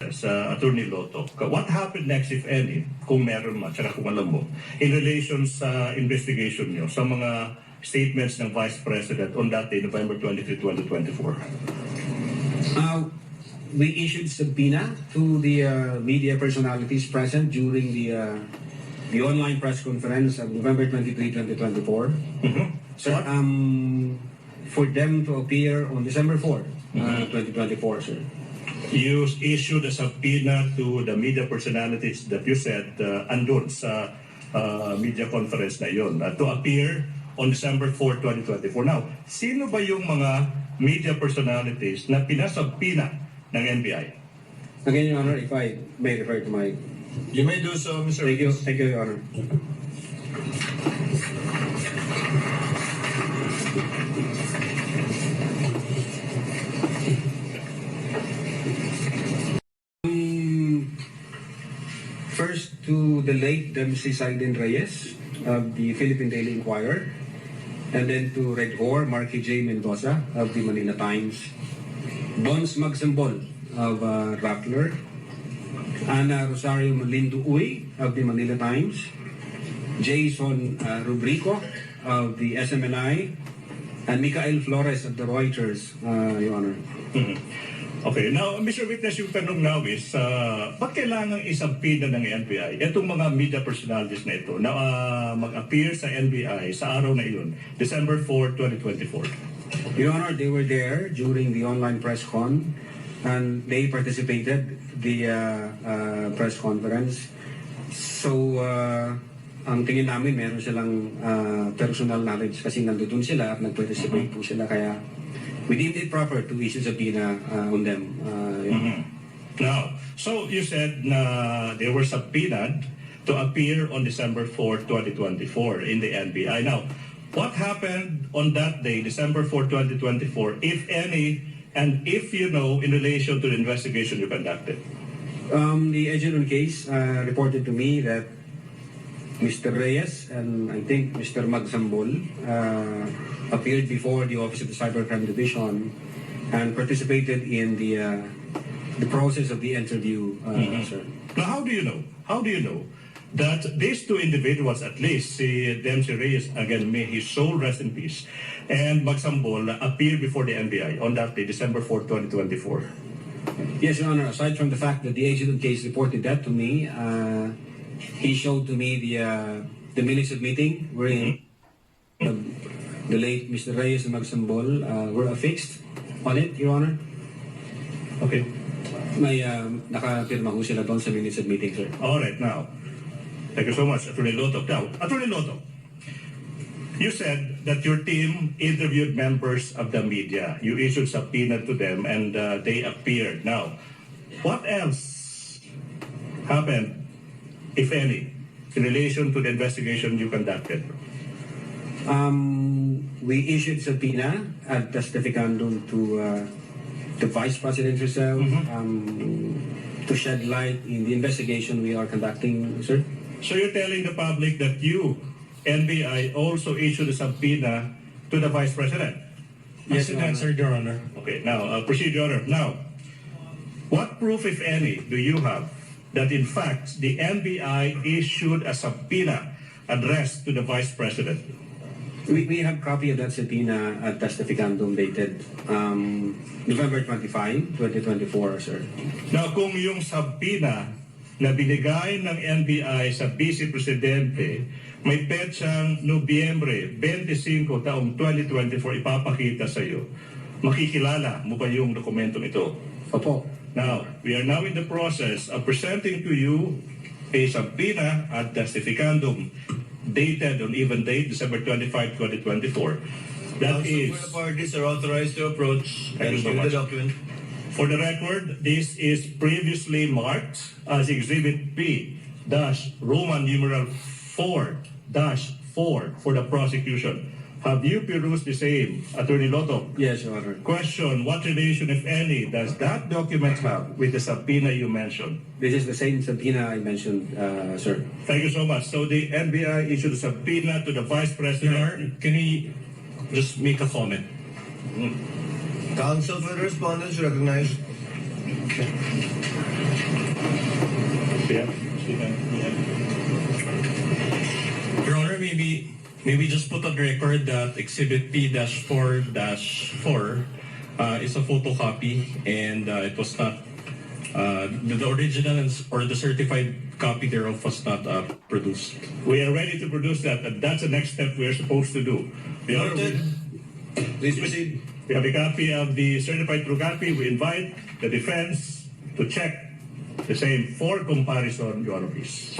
sa Attorney Loto, what happened next, if any, kung meron man, tsaka kung alam mo, in relation sa investigation nyo, sa mga statements ng Vice President on that day, November 23, 2024? We issued subpoena to the media personalities present during the online press conference of November 23, 2024. Mm-hmm. Sir, for them to appear on December 4, 2024, sir. You issued a subpoena to the media personalities that you said andun sa media conference na yun to appear on December 4, 2024. Now, sino ba yung mga media personalities na pinasubpoena ng NBI? Again, Your Honor, if I may refer to my... You may do so, Mr. Thank you, Your Honor. First, to the late Dempsey Saiden Reyes of the Philippine Daily Inquirer, and then to Red Hor, Marky J. Mendoza of the Manila Times, Bons Magsambol of Rappler, Ana Rosario Malindo Uy of the Manila Times, Jason Rubrico of the SMNI, and Mikael Flores of the Reuters, Your Honor. Okay, now, Mr. Witness, yung tanong now is, ba't kailangan isubpoena ng NBI itong mga media personalities na ito na mag-appear sa NBI sa araw na iyon, December 4, 2024? Your Honor, they were there during the online press con, and they participated the press conference. So, ang tingin namin, meron silang personal knowledge kasi nandoon sila at nag-participate po sila, kaya we deemed it proper to issue subpoena on them. Now, so you said na they were subpoenaed to appear on December 4, 2024 in the NBI. Now, what happened on that day, December 4, 2024, if any, and if you know, in relation to the investigation you conducted? The agent on case reported to me that Mr. Reyes and I think Mr. Magsambol appeared before the Office of the Cybercrime Division and participated in the process of the interview, sir. Now, how do you know? How do you know that these two individuals, at least, si Dempsey Reyes, again, may his soul rest in peace, and Magsambol appeared before the NBI on that day, December 4, 2024? Yes, Your Honor. Aside from the fact that the agent on case reported that to me, he showed to me the minutes of meeting wherein the late Mr. Reyes and Magsambol were affixed on it, Your Honor. Okay. May nakapirma ho sila doon sa minutes of meeting, sir. All right, now, thank you so much, Attorney Loto. Now, Attorney Loto, you said that your team interviewed members of the media. You issued subpoena to them and they appeared. Now, what else happened, if any, in relation to the investigation you conducted? We issued subpoena at testificandum to the Vice President herself to shed light in the investigation we are conducting, sir. So you're telling the public that you, NBI, also issued a subpoena to the Vice President? Yes, Your Honor. Your Honor. Okay, now, proceed, Your Honor. Now, what proof, if any, do you have that in fact the NBI issued a subpoena addressed to the Vice President? We have copy of that subpoena at testificandum dated November 25, 2024, sir. Now, kung yung subpoena na binigay ng NBI sa Vice Presidente may petsang Nobyembre 25 taong 2024 ipapakita sa iyo, makikilala mo ba yung dokumentong ito? Opo. Now, we are now in the process of presenting to you a subpoena at testificandum dated on even date, December 25, 2024. That is, The parties are authorized to approach Thank you so and much. the document. for the record, this is previously marked as Exhibit P, Roman numeral 4-4 for the prosecution. Have you perused the same, Attorney Loto? Yes, Your Honor. Question, what relation, if any, does that document have with the subpoena you mentioned? This is the same subpoena I mentioned, sir. Thank you so much. So the NBI issued a subpoena to the Vice Your President. Honor, can we just make a comment? Counsel for the respondents recognized. Yeah. Your Honor, maybe just put on record that Exhibit P-4-4 is a photocopy, and it was not the original or the certified copy thereof was not produced. We are ready to produce that, and that's the next step we are supposed to do. We are- Noted. Please proceed. We have a copy of the certified true copy. We invite the defense to check the same for comparison, Your Honor, please.